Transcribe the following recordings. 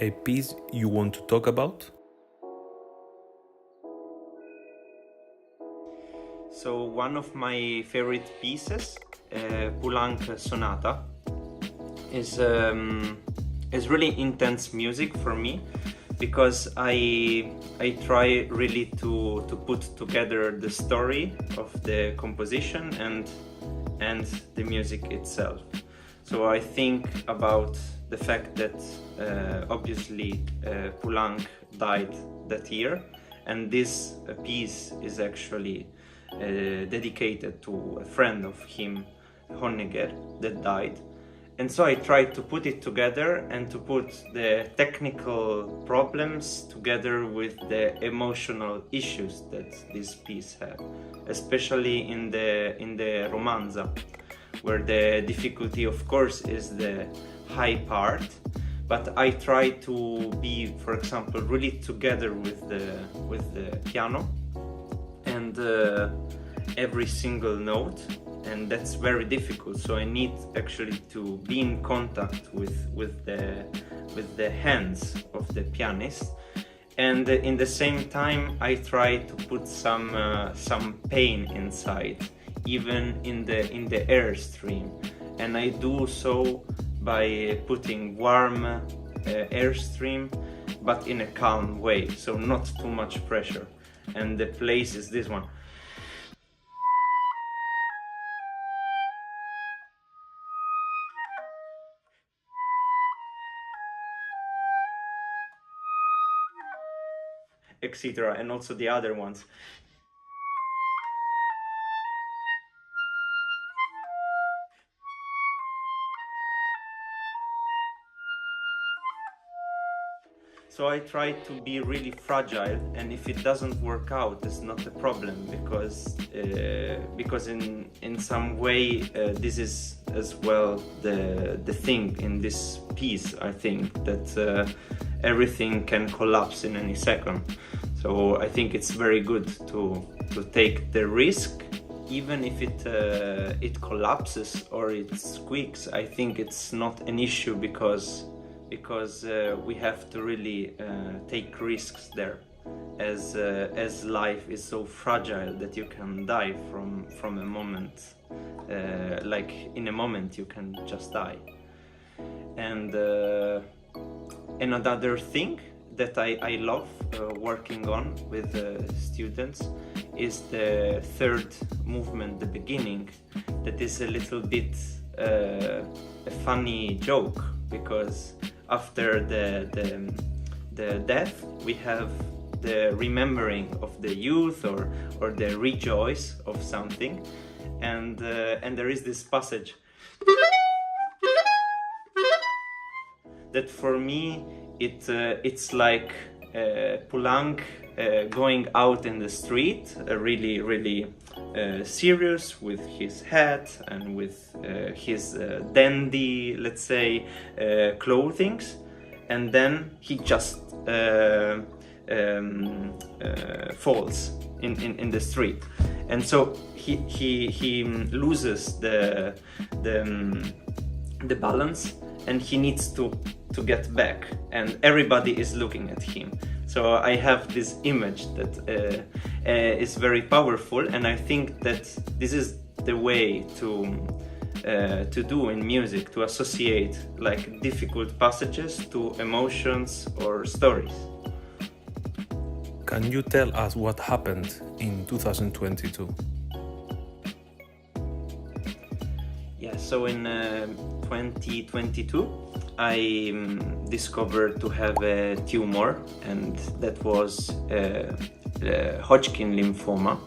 a piece you want to talk about? So one of my favorite pieces, Poulenc Sonata, is really intense music for me, because I try really to put together the story of the composition and the music itself. So I think about the fact that obviously Poulenc died that year, and this piece is actually dedicated to a friend of him, Honegger, that died. And so I tried to put it together and to put the technical problems together with the emotional issues that this piece had, especially in the romanza, where the difficulty, of course, is the high part, but I try to be, for example, really together with the piano and every single note, and that's very difficult. So I need actually to be in contact with the hands of the pianist, and in the same time I try to put some pain inside, even in the airstream, and I do so by putting warm airstream, but in a calm way, so not too much pressure. And the place is this one. Etc. And also the other ones. So I try to be really fragile, and if it doesn't work out, it's not a problem, because in some way this is as well the thing in this piece. I think that everything can collapse in any second. So I think it's very good to take the risk, even if it collapses or it squeaks. I think it's not an issue, because we have to really take risks there, as life is so fragile that you can die from a moment, like in a moment you can just die. And another thing that I love working on with students is the third movement, the beginning, that is a little bit a funny joke, because after the death we have the remembering of the youth or the rejoice of something, and there is this passage that for me it's like Poulenc going out in the street, really serious, with his hat and with his dandy, let's say, clothings, and then he just falls in the street, and so he loses the balance, and he needs to get back, and everybody is looking at him. So I have this image that is very powerful, and I think that this is the way to do in music, to associate like difficult passages to emotions or stories. Can you tell us what happened in 2022? Yeah, so in 2022 I discovered to have a tumor, and that was Hodgkin lymphoma.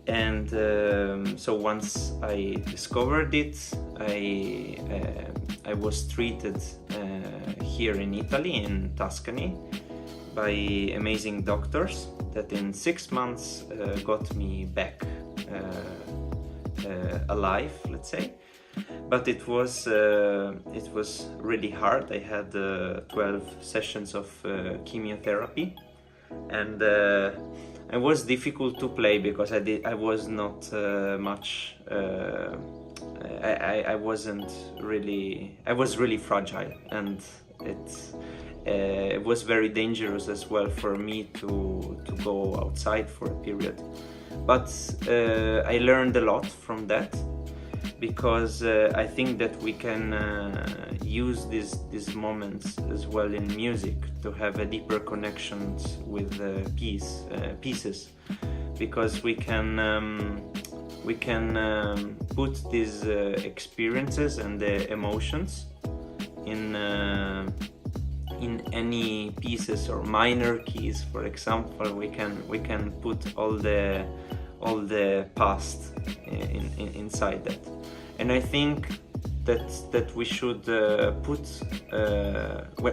And so once I discovered it, I was treated here in Italy, in Tuscany, by amazing doctors that in 6 months got me back alive, let's say. But it was really hard. I had 12 sessions of chemotherapy, and it was difficult to play because I was not much. I was really fragile, and it was very dangerous as well for me to go outside for a period. But I learned a lot from that, because I think that we can use these moments as well in music to have a deeper connections with pieces, because we can put these experiences and the emotions in any pieces or minor keys. For example, we can put all the past inside that. And I think that we should put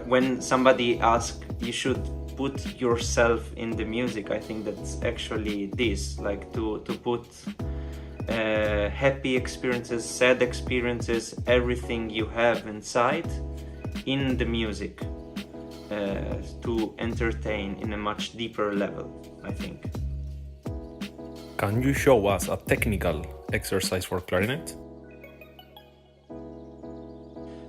when somebody asks, you should put yourself in the music. I think that's actually this, like to put happy experiences, sad experiences, everything you have inside in the music, to entertain in a much deeper level, I think. Can you show us a technical exercise for clarinet?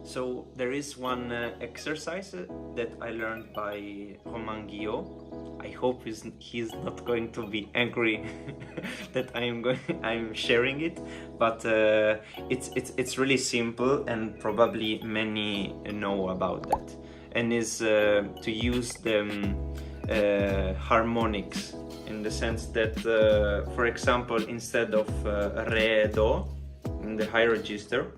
So there is one exercise that I learned by Romain Guillot. I hope he's not going to be angry that I'm sharing it, but it's really simple, and probably many know about that, and is to use the harmonics, in the sense that, for example, instead of re, do in the high register,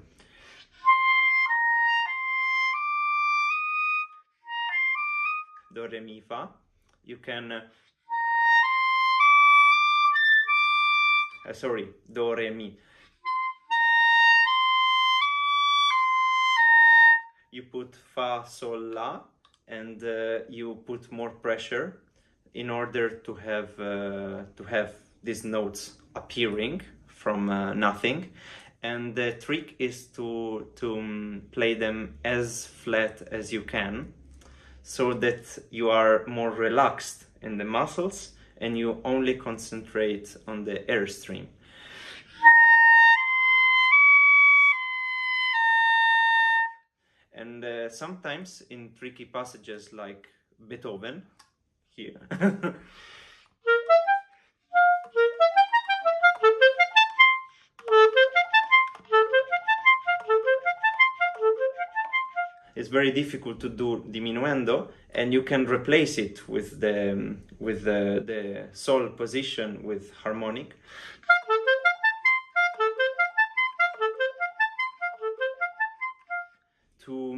do, re, mi, fa, you can sorry, do, re, mi. You put fa, sol, la, and you put more pressure in order to have these notes appearing from nothing. And the trick is to play them as flat as you can, so that you are more relaxed in the muscles and you only concentrate on the airstream. And sometimes in tricky passages like Beethoven, here, it's very difficult to do diminuendo, and you can replace it with the sol position with harmonic. To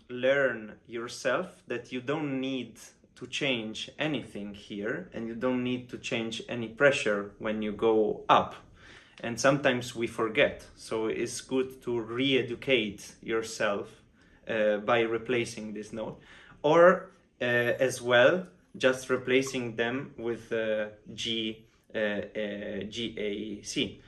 learn yourself that you don't need to change anything here, and you don't need to change any pressure when you go up. And sometimes we forget, so it's good to re-educate yourself by replacing this note, or as well just replacing them with G, G, A, C.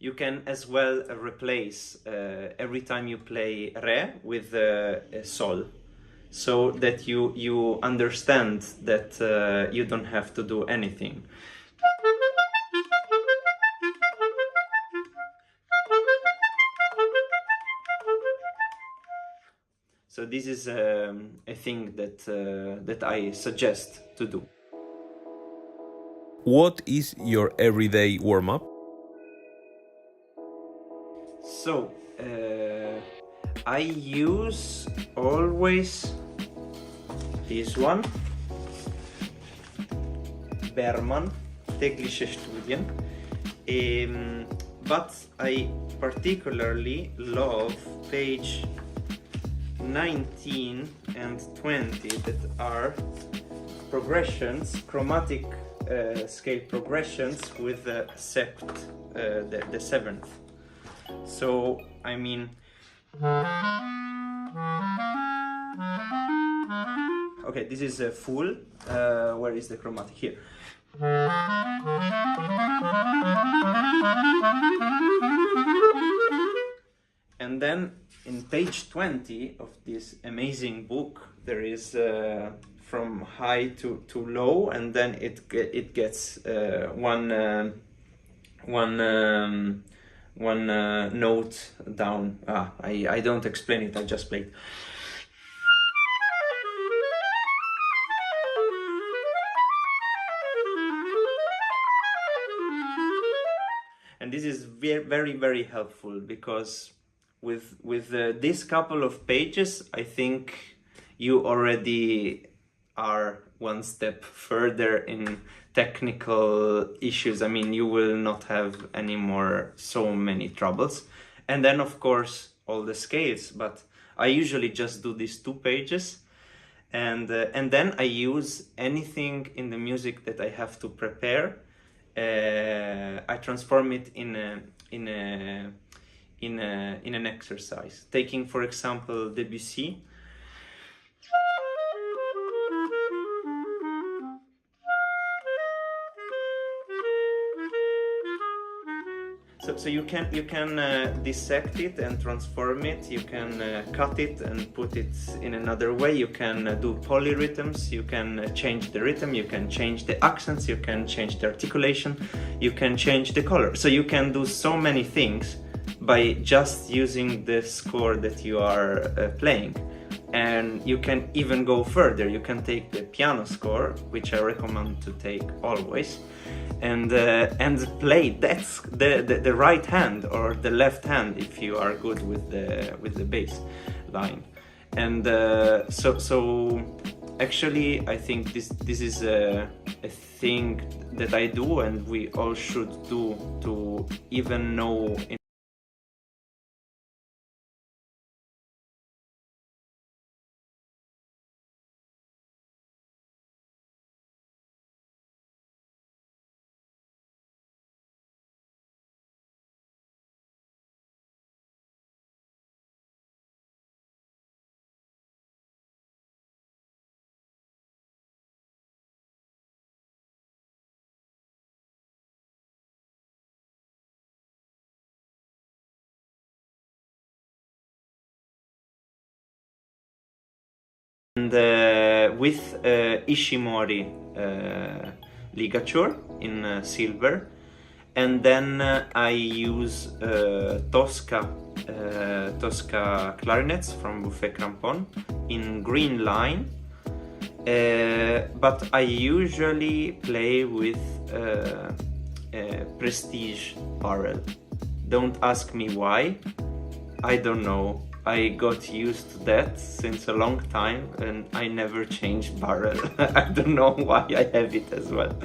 You can as well replace every time you play re with sol, so that you understand that you don't have to do anything. So this is a thing that I suggest to do. What is your everyday warm-up? So I use always this one, Berman, Tägliche Studien, but I particularly love page 19 and 20, that are progressions, chromatic scale progressions with the sept, the seventh. So I mean, okay, this is a full. Where is the chromatic? Here. And then in page 20 of this amazing book, there is from high to low, and then it gets one note down. I don't explain it, I just play it. And this is very, very helpful, because with this couple of pages, I think you already are one step further in technical issues. I mean, you will not have anymore so many troubles. And then, of course, all the scales. But I usually just do these 2 pages. And then I use anything in the music that I have to prepare. I transform it in an exercise. Taking, for example, Debussy. So you can dissect it and transform it. You can cut it and put it in another way. You can do polyrhythms. You can change the rhythm. You can change the accents. You can change the articulation. You can change the color. So you can do so many things by just using the score that you are playing. And you can even go further. You can take the piano score, which I recommend to take always, and play that's the right hand or the left hand if you are good with the bass line. And so actually I think this is a thing that I do, and we all should do, to even know and with Ishimori ligature in silver, and then I use Tosca clarinets from Buffet Crampon in green line, but I usually play with Prestige barrel. Don't ask me why, I don't know. I got used to that since a long time, and I never changed barrel. I don't know why I have it as well.